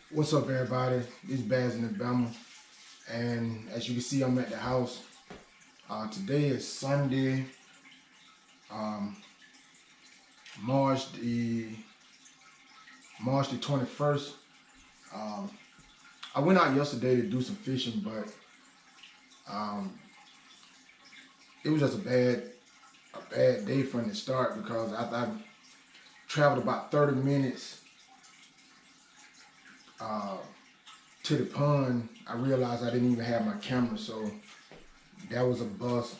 What's up, everybody? This is Baz in Alabama, and as you can see, I'm at the house. Today is Sunday, um, March the March the 21st. Um, I went out yesterday to do some fishing, but um, it was just a bad day from the start because after I traveled about 30 minutes uh, to the pond, I realized I didn't even have my camera, so that was a bust.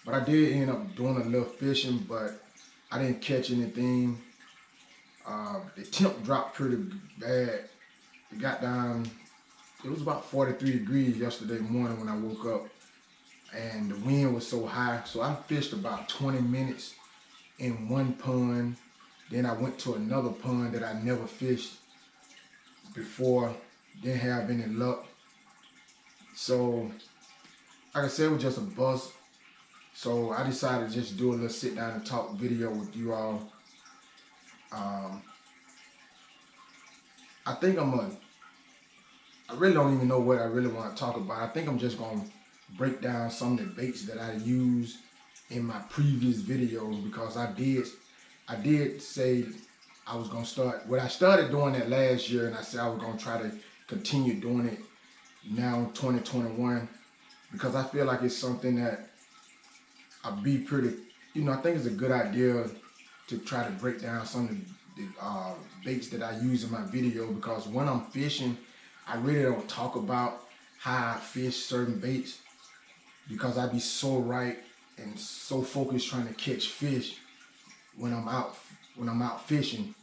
But I did end up doing a little fishing, but I didn't catch anything. The temp dropped pretty bad. It got down, it was about 43 degrees yesterday morning when I woke up, and the wind was so high. So I fished about 20 minutes in one pond. Then I went to another pond that I never fished before. Didn't have any luck. So, like I said, it was just a bust. So I decided to just do a little sit down and talk video with you all. I think I really don't even know what I really want to talk about. I think I'm just going to break down some of the baits that I used in my previous videos because I did say I was going to start. Well, I started doing that last year, and I said I was going to try to continue doing it now in 2021 because I feel like it's something that I'll be pretty, I think it's a good idea to try to break down some of the baits that I use in my video because when I'm fishing, I really don't talk about how I fish certain baits because I be so right and so focused trying to catch fish when I'm out fishing.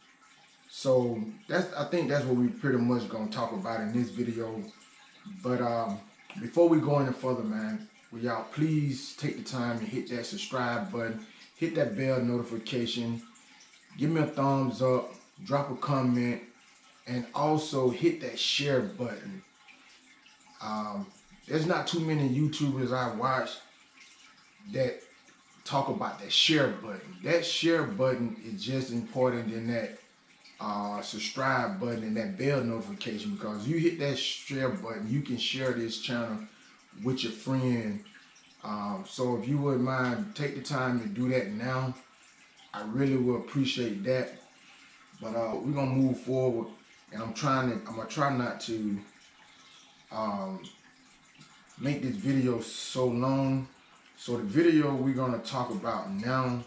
So I think that's what we pretty much gonna talk about in this video. But before we go any further, man, will y'all please take the time and hit that subscribe button, hit that bell notification, give me a thumbs up, drop a comment, and also hit that share button. There's not too many YouTubers I watch that talk about that share button. That share button is just important than that subscribe button and that bell notification because you hit that share button, you can share this channel with your friend. So if you wouldn't mind, take the time to do that now. I really will appreciate that. But we're gonna move forward, and I'm gonna try not to make this video so long. So the video we're gonna talk about now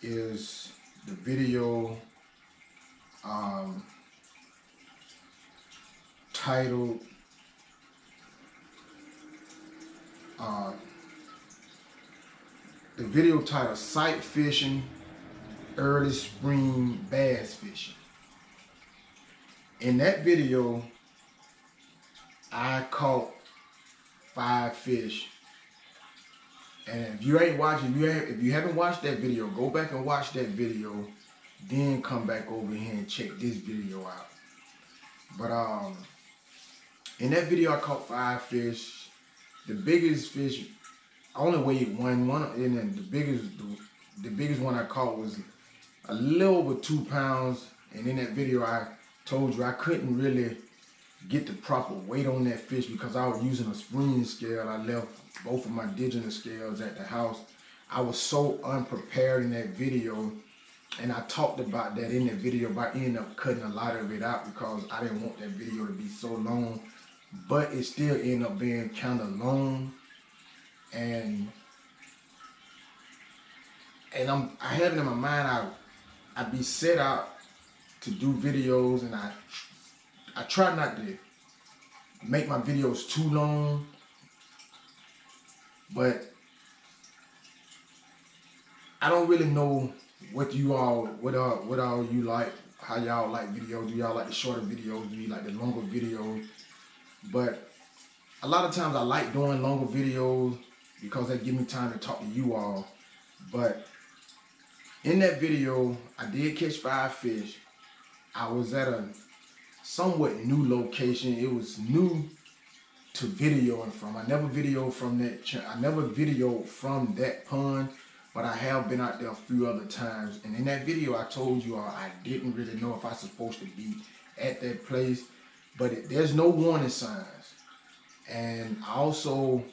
is the video titled Sight Fishing Early Spring Bass Fishing. In that video, I caught 5 fish. And if you haven't watched that video, go back and watch that video, then come back over here and check this video out. But in that video, I caught 5 fish. The biggest fish, I only weighed one, and then the biggest one I caught was a little over 2 pounds. And in that video, I told you I couldn't really get the proper weight on that fish because I was using a spring scale. I left both of my digital scales at the house. I was so unprepared in that video, and I talked about that in the video, but I ended up cutting a lot of it out because I didn't want that video to be so long, but it still ended up being kind of long. And I had it in my mind, I'd be set out to do videos, and I try not to make my videos too long, but I don't really know what all you like, how y'all like videos. Do y'all like the shorter videos? Do you like the longer videos? But a lot of times I like doing longer videos because they give me time to talk to you all. But in that video, I did catch 5 fish. I was at a somewhat new location. It was new to videoing from. I never videoed from that pond, but I have been out there a few other times. And in that video, I told you all I didn't really know if I was supposed to be at that place. but there's no warning signs. And I also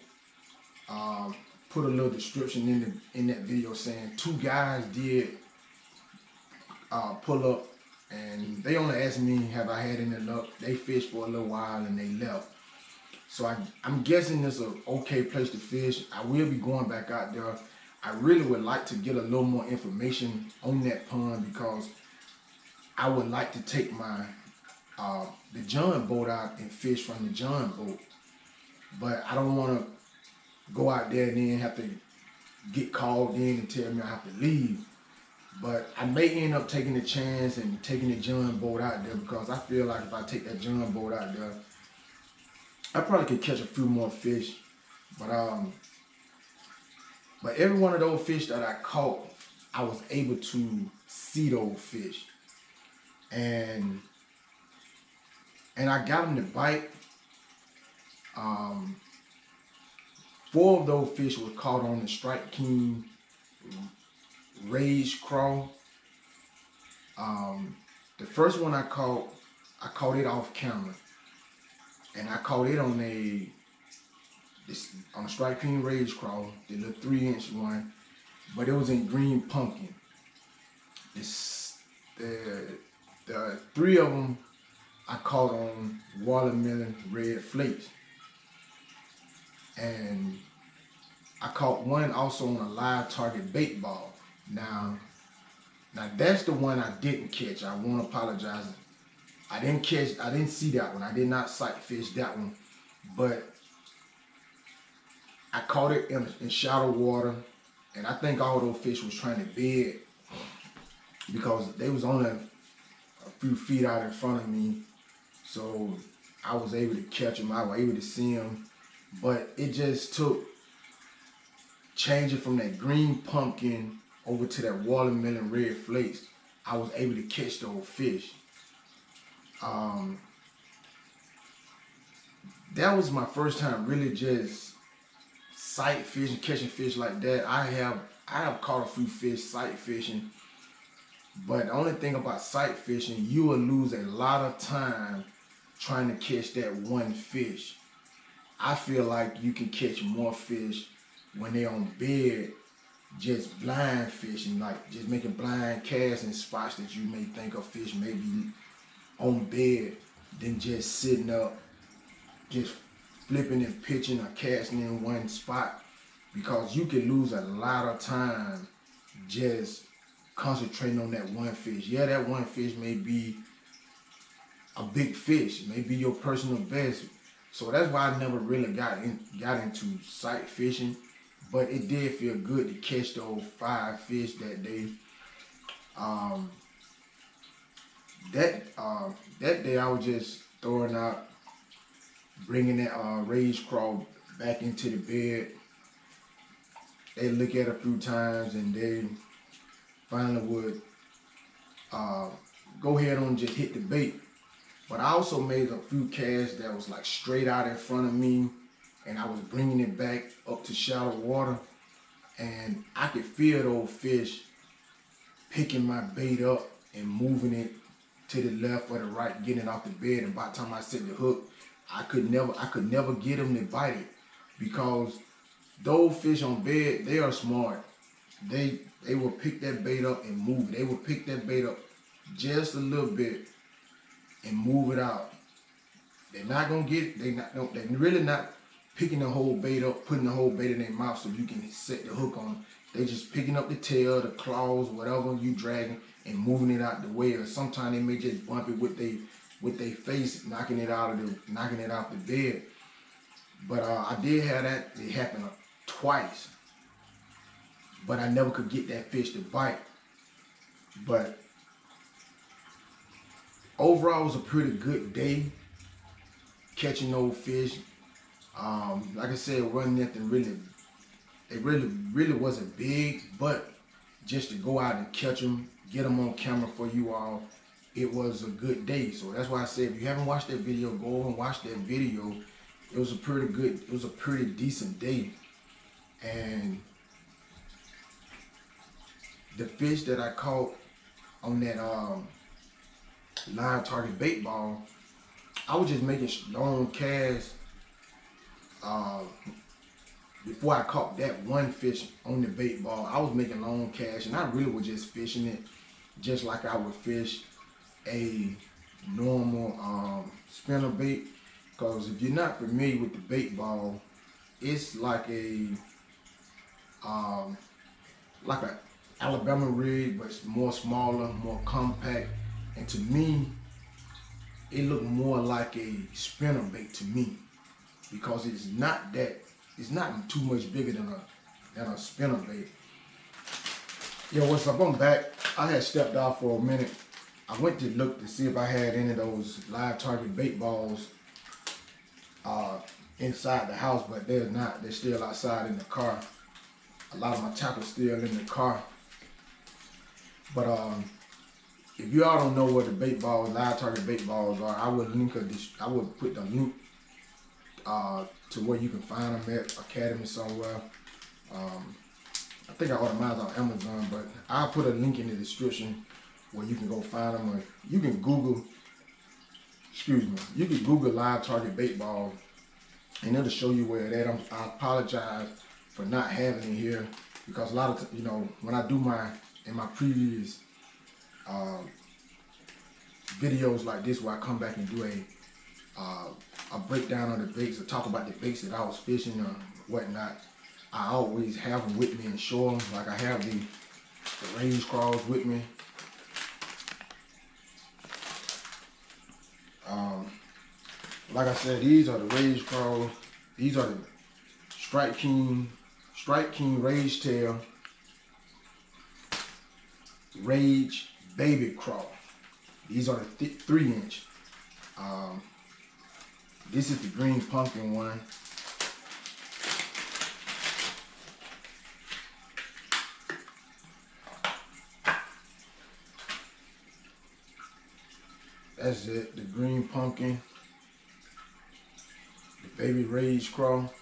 put a little description in that video saying 2 guys did pull up, and they only asked me have I had any luck. They fished for a little while and they left. So I'm guessing it's an okay place to fish. I will be going back out there. I really would like to get a little more information on that pond, because I would like to take my the John boat out and fish from the John boat. But I don't want to go out there and then have to get called in and tell me I have to leave. But I may end up taking the chance and taking the John boat out there, because I feel like if I take that John boat out there, I probably could catch a few more fish. But every one of those fish that I caught, I was able to see those fish. And I got them to bite. 4 of those fish were caught on the Strike King Rage Craw. The first one I caught it off camera, and I caught it on a Strike King Rage Craw, the little 3-inch one, but it was in green pumpkin. The 3 of them I caught on watermelon red flakes. And I caught one also on a live target bait ball. Now that's the one I didn't catch. I want to apologize. I didn't see that one. I did not sight fish that one. But I caught it in shallow water. And I think all those fish was trying to bed, because they was only a few feet out in front of me. So I was able to catch them. I was able to see them. But it just took changing from that green pumpkin over to that watermelon red flakes. I was able to catch those fish. That was my first time really just sight fishing, catching fish like that. I have caught a few fish sight fishing, but the only thing about sight fishing, you will lose a lot of time trying to catch that one fish. I feel like you can catch more fish when they're on bed, just blind fishing, like just making blind casts in spots that you may think of fish may be on bed, than just sitting up, just flipping and pitching or casting in one spot, because you can lose a lot of time just concentrating on that one fish. Yeah, that one fish may be a big fish, may be your personal best. So that's why I never really got into sight fishing, but it did feel good to catch those 5 fish that day. That day I was just throwing out, bringing that Rage Craw back into the bed. They look at it a few times and they finally would go ahead and just hit the bait. But I also made a few casts that was like straight out in front of me, and I was bringing it back up to shallow water, and I could feel those fish picking my bait up and moving it to the left or the right, getting it off the bed. And by the time I set the hook, I could never get them to bite it, because those fish on bed, they are smart. They will pick that bait up and move it. They will pick that bait up just a little bit and move it out. They're not gonna get it. They're really not picking the whole bait up, putting the whole bait in their mouth so you can set the hook on. They just picking up the tail, the claws, whatever you dragging, and moving it out the way. Or sometimes they may just bump it with their face, knocking it out the bed. But I did have that. It happened twice, but I never could get that fish to bite. But overall, it was a pretty good day catching those fish. Like I said, it wasn't nothing really. It really wasn't big, but just to go out and catch them, get them on camera for you all, it was a good day. So that's why I said, if you haven't watched that video, go over and watch that video. It was a pretty decent day. And the fish that I caught on that live target bait ball, I was just making long casts before I caught that one fish on the bait ball. I was making long casts, and I really was just fishing it just like I would fish a normal spinner bait. Because if you're not familiar with the bait ball, it's like a Alabama rig, but it's more smaller, more compact, and to me, it looked more like a spinner bait to me, because it's not too much bigger than a spinner bait. Yo, what's up? I'm back. I had stepped off for a minute. I went to look to see if I had any of those live target bait balls inside the house, but they're not. They're still outside in the car. A lot of my tackle's still in the car. But if you all don't know what the bait balls, live target bait balls are, I would put the link to where you can find them at Academy somewhere. I think I ordered mine on Amazon, but I'll put a link in the description where you can go find them. Or you can Google, you can Google live target bait ball, and it'll show you where it at. I apologize for not having it here, because a lot of when I do in my previous videos like this, where I come back and do a breakdown of the baits or talk about the baits that I was fishing or whatnot, I always have them with me and show them. Like I have the range crawls with me. Like I said, these are the Rage Crawl. These are the Strike King Rage Tail Rage Baby Crawl. These are the 3-inch. This is the green pumpkin one. That's it, the green pumpkin. The baby Rage Crawl.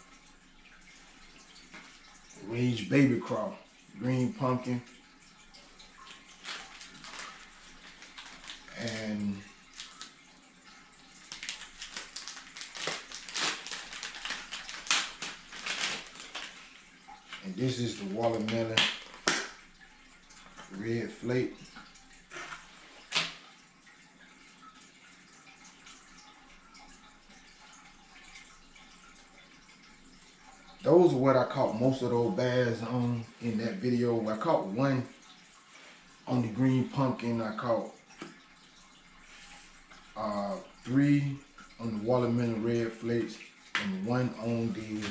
Rage Baby Crawl. Green pumpkin. And this is the watermelon red flake. Those are what I caught most of those bass on in that video. I caught one on the green pumpkin. I caught 3 on the watermelon red flakes, and 1 on the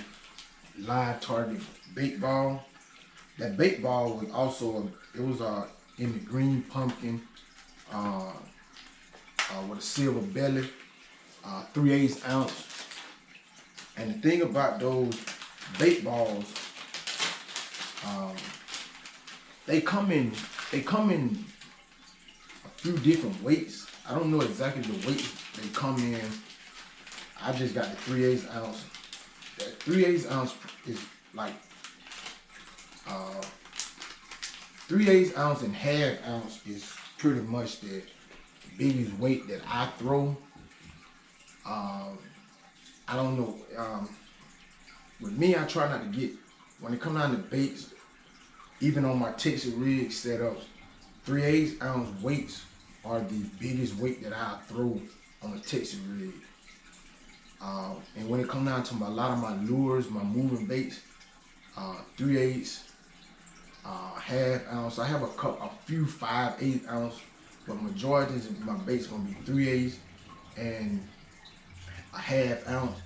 live target bait ball. That bait ball was also in the green pumpkin with a silver belly, 3/8 ounce. And the thing about those bait balls, they come in a few different weights. I don't know exactly the weight they come in. I just got the 3/8 ounce. That 3/8 ounce is like 3/8 ounce and 1/2 ounce is pretty much the biggest weight that I throw. I don't know. With me, I try not to get, when it comes down to baits, even on my Texas rig setups, 3/8 ounce weights are the biggest weight that I throw on a Texas rig. And when it comes down to a lot of my lures, my moving baits, 3/8, 1/2 ounce. I have a few 5/8 ounce, but majority of my baits gonna be 3/8 and 1/2 ounce.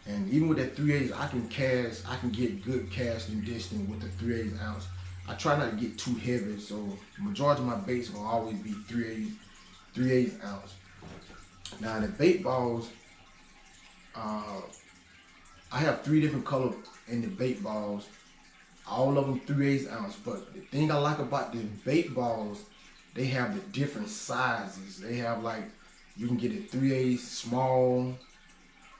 And even with that 3/8, I can get good casting distance with the 3/8 ounce. I try not to get too heavy, so the majority of my baits will always be 3/8 ounce. Now the bait balls, I have 3 different colors in the bait balls, all of them 3/8 ounce. But the thing I like about the bait balls, they have the different sizes. They have, like, you can get a 3/8 small,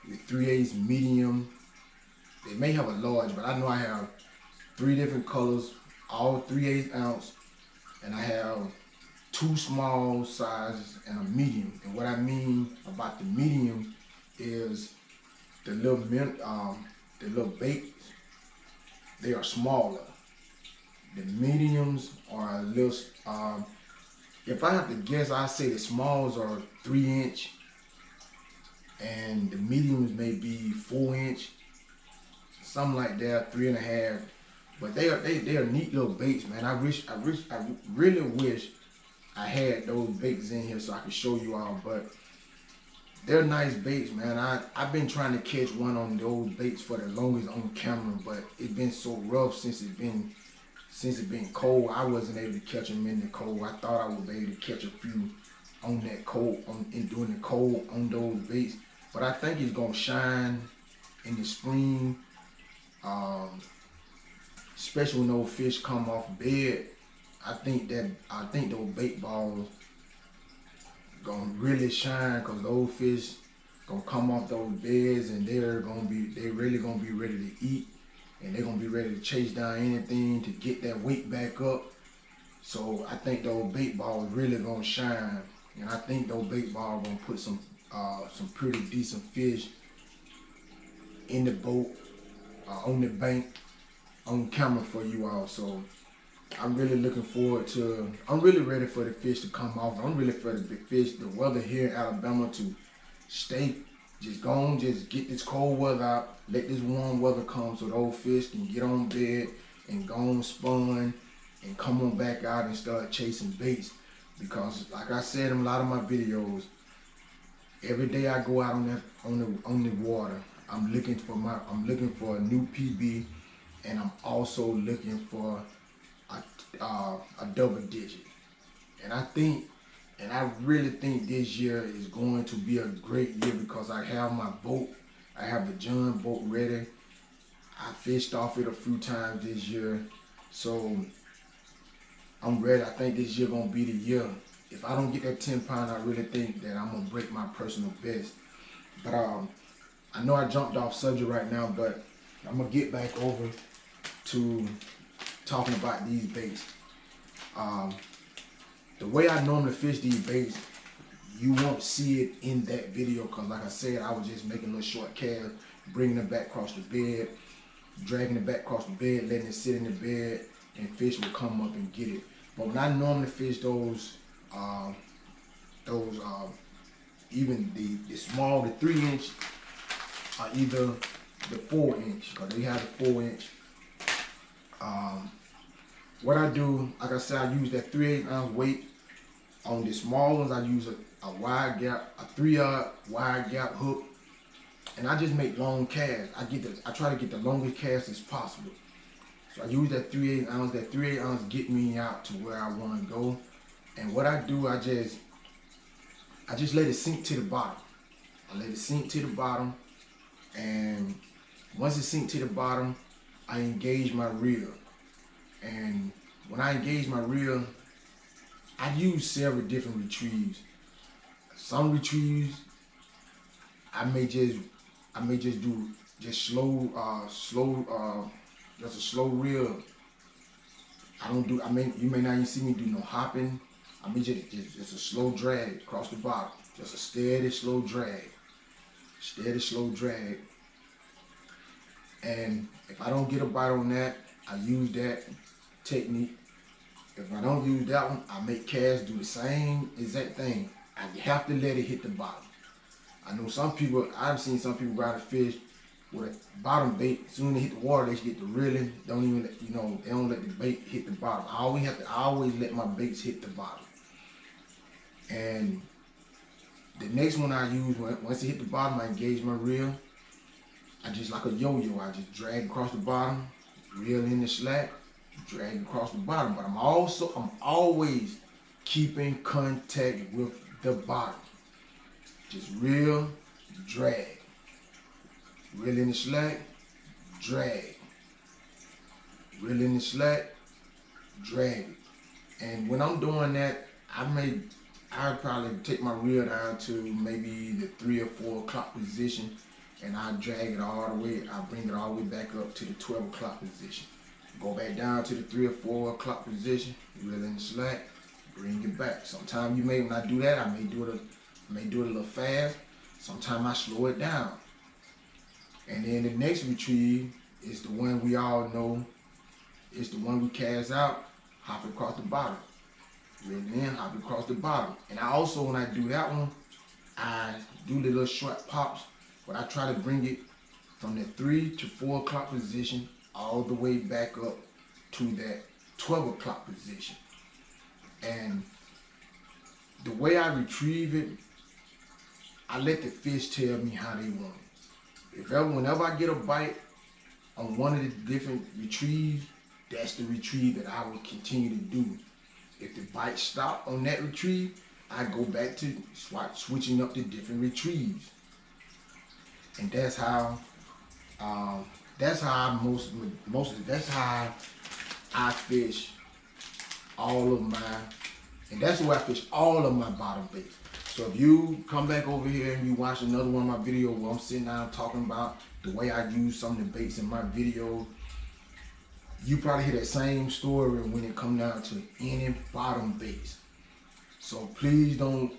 the 3/8 medium. They may have a large, but I know I have 3 different colors, all 3/8 ounce, and I have 2 small sizes and a medium. And what I mean about the medium is the little baits, they are smaller. The mediums are a little, if I have to guess, I say the smalls are 3-inch and the mediums may be 4-inch, something like that, 3.5. But they are neat little baits, man. I really wish I had those baits in here so I could show you all. But they're nice baits, man. I've been trying to catch one on those baits for the longest on camera, but it's been so rough since it's been cold. I wasn't able to catch them in the cold. I thought I would be able to catch a few on that cold, during the cold on those baits. But I think it's gonna shine in the spring. Especially when those fish come off bed, I think those bait balls gonna really shine, because those fish gonna come off those beds and they're really gonna be ready to eat, and they're gonna be ready to chase down anything to get that weight back up. So I think those bait balls really gonna shine, and I think those bait balls gonna put some pretty decent fish in the boat, on the bank, on camera for you all. So I'm really looking forward to, I'm really ready for the fish to come off. I'm really for the weather here in Alabama to stay, just get this cold weather out, let this warm weather come so those fish can get on bed and go on spawn and come on back out and start chasing baits. Because like I said in a lot of my videos, every day I go out on the water, I'm looking for a new PB, and I'm also looking for a double digit. And I really think this year is going to be a great year, because I have my boat. I have the John boat ready. I fished off it a few times this year. So I'm ready. I think this year gonna be the year. If I don't get that 10 pound, I really think that I'm gonna break my personal best. But I know I jumped off subject right now, but I'm gonna get back over to talking about these baits. The way I normally fish these baits, you won't see it in that video, because like I said, I was just making little short casts, bringing it back across the bed, dragging it back across the bed, letting it sit in the bed, and fish will come up and get it. But when I normally fish those even the small, the 3-inch, or either the 4-inch, because they have the 4-inch. What I do, like I said, I use that 3/8 ounce weight. On the small ones, I use a wide gap, a 3-yard wide gap hook, and I just make long casts. I try to get the longest cast as possible. So I use that 3/8 ounce. That 3/8 ounce get me out to where I want to go. And what I do, I just let it sink to the bottom. I let it sink to the bottom, and once it sinks to the bottom, I engage my reel. And when I engage my reel, I use several different retrieves. Some retrieves, I may just do just slow, just a slow reel. You may not even see me do no hopping. I mean just a slow drag across the bottom. Just a steady, slow drag. Steady, slow drag. And if I don't get a bite on that, I use that technique. If I don't use that one, I make casts do the same exact thing. I have to let it hit the bottom. I know I've seen some people go out and fish with a bottom bait. As soon as they hit the water, they get to reeling. They don't let the bait hit the bottom. I always let my baits hit the bottom. And the next one I use, once it hit the bottom, I engage my reel. I just like a yo-yo. I just drag across the bottom, reel in the slack, drag across the bottom. But I'm always keeping contact with the bottom. Just reel, drag. Reel in the slack, drag. Reel in the slack, drag. And when I'm doing that, I'll probably take my reel down to maybe the 3 or 4 o'clock position, and I drag it all the way. I bring it all the way back up to the 12 o'clock position. Go back down to the 3 or 4 o'clock position, reel in the slack, bring it back. Sometimes you may, when I do that, I may do it a little fast. Sometimes I slow it down. And then the next retrieve is the one we all know. It's the one we cast out, hop across the bottom. Reel it in, hop across the bottom. And I also, when I do that one, I do the little short pops, but I try to bring it from the 3 to 4 o'clock position all the way back up to that 12 o'clock position. And the way I retrieve it, I let the fish tell me how they want it. Whenever I get a bite on one of the different retrieves, that's the retrieve that I will continue to do. If the bite stop on that retrieve, I go back to switching up the different retrieves. And that's how that's how I fish all of my, and that's the way I fish all of my bottom baits. So if you come back over here and you watch another one of my videos where I'm sitting down talking about the way I use some of the baits in my video, you probably hear that same story when it comes down to any bottom baits. So please don't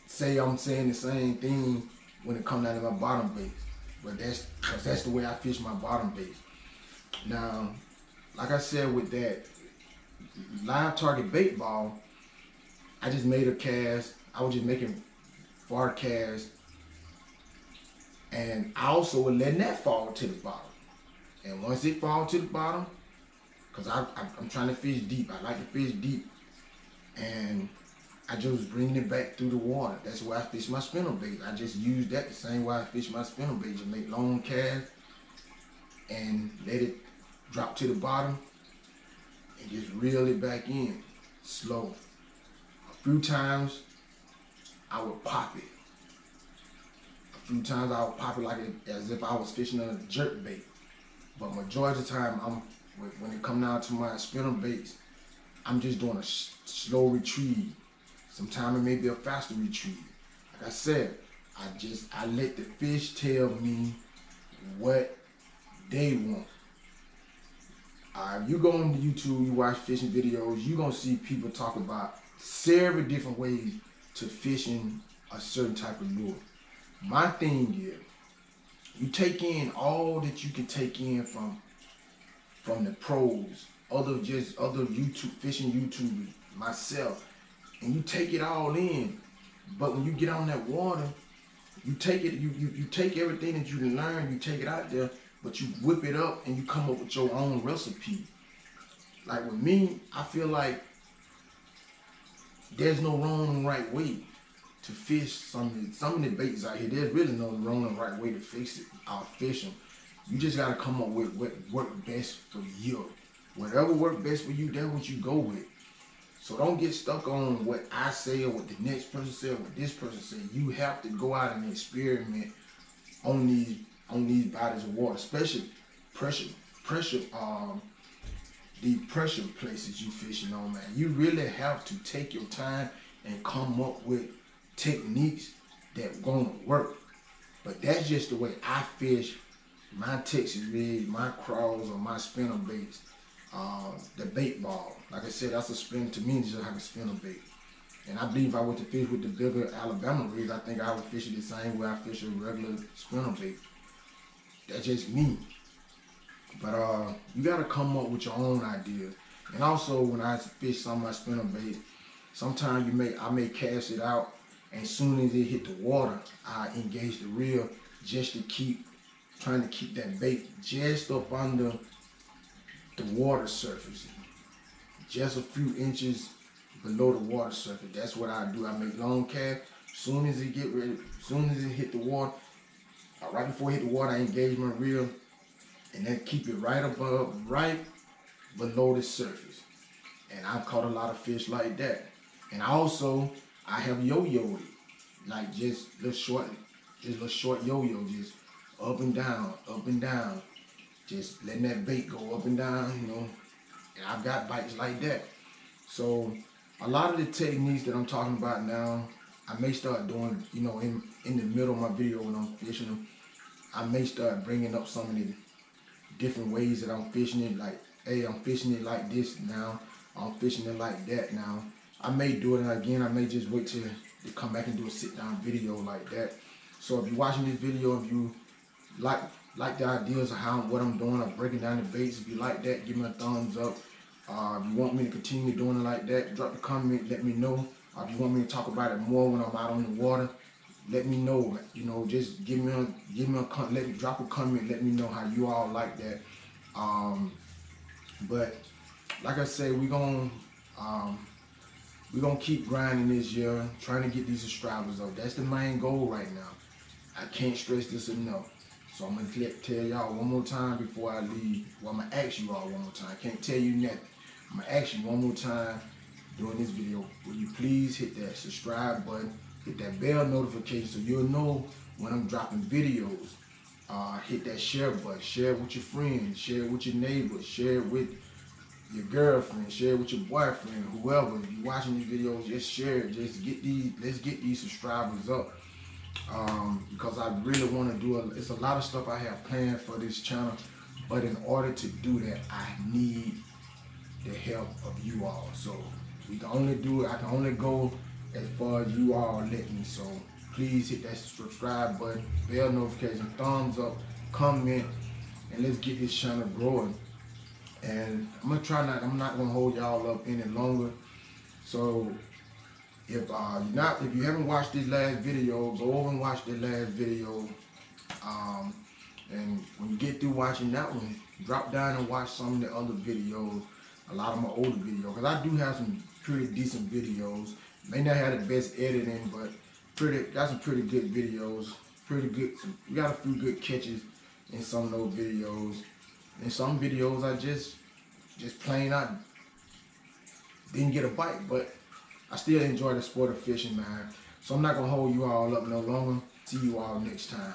say I'm saying the same thing when it comes down to my bottom baits. But that's the way I fish my bottom baits. Now, like I said with that live target bait ball, I just made a cast. I was just making far casts, and I also was letting that fall to the bottom. And once it falls to the bottom, because I'm trying to fish deep, I like to fish deep, and I just was bringing it back through the water. That's why I fish my spinner bait. I just use that the same way I fish my spinner bait. Just make long casts and let it drop to the bottom and just reel it back in slow. A few times I would pop it. A few times I would pop it like as if I was fishing a jerk bait. But majority of the time, when it comes down to my spinner baits, I'm just doing a slow retrieve. Sometimes it may be a faster retrieve. Like I said, I let the fish tell me what they want. If you go on YouTube, you watch fishing videos, you're gonna see people talk about several different ways to fishing a certain type of lure. My thing is, you take in all that you can take in from the pros, other YouTube fishing YouTubers, myself, and you take it all in. But when you get on that water, you take it, you take everything that you learn, you take it out there, but you whip it up and you come up with your own recipe. Like with me, I feel like there's no wrong and right way to fish some of the baits out here. There's really no wrong and right way to fish them. You just gotta come up with what works best for you. Whatever works best for you, that's what you go with. So don't get stuck on what I say or what the next person said or what this person said. You have to go out and experiment on these bodies of water, especially the pressure places you fishing on, man. You really have to take your time and come up with techniques that gonna work. But that's just the way I fish my Texas rigs, my crawls, or my spinner baits. The bait ball, like I said, that's a spin to me. It's just like a spinner bait. And I believe if I were to fish with the bigger Alabama rigs, I think I would fish it the same way I fish a regular spinner bait. That's just me. But you gotta come up with your own ideas. And also, when I fish some of my spinner baits, sometimes I may cast it out, and as soon as it hit the water, I engage the reel just to trying to keep that bait just up under the water surface, just a few inches below the water surface. That's what I do. I make long casts. Soon as it hit the water, right before it hit the water, I engage my reel and then keep it right below the surface. And I've caught a lot of fish like that. And also, I have yo-yoed it, like just little short yo-yo, just up and down, just letting that bait go up and down, And I've got bites like that. So a lot of the techniques that I'm talking about now, I may start doing, in the middle of my video when I'm fishing them. I may start bringing up some of the different ways that I'm fishing it. Like, hey, I'm fishing it like this now. fishing it like that now. I may do it again. I may just wait till to come back and do a sit down video like that. So if you're watching this video, if you like the ideas of what I'm doing, I'm breaking down the baits. If you like that, give me a thumbs up. If you want me to continue doing it like that, drop a comment, let me know. If you want me to talk about it more when I'm out on the water, let me know. You know, just drop a comment, let me know how you all like that. But like I say, we're gonna keep grinding this year, trying to get these subscribers up. That's the main goal right now. I can't stress this enough. So I'm gonna tell y'all one more time before I leave. Well, I'm gonna ask you all one more time. I can't tell you nothing. I'm gonna ask you one more time during this video. Will you please hit that subscribe button, hit that bell notification so you'll know when I'm dropping videos. Hit that share button. Share it with your friends. Share it with your neighbors. Share it with your girlfriend. Share it with your boyfriend. Whoever. If you're watching these videos, just share it. Let's get these subscribers up. Because I really want to do it's a lot of stuff I have planned for this channel, but in order to do that, I need the help of you all. So we can only do it. I can only go as far as you all let me. So please hit that subscribe button, bell notification, thumbs up, comment, and let's get this channel growing. And I'm not gonna hold y'all up any longer. So if you haven't watched this last video, go over and watch the last video. And when you get through watching that one, drop down and watch some of the other videos, a lot of my older videos, because I do have some pretty decent videos. May not have the best editing, but got some pretty good videos. Pretty good. We got a few good catches in some of those videos. In some videos, I just plain out didn't get a bite, but I still enjoy the sport of fishing, man. So I'm not gonna hold you all up no longer. See you all next time.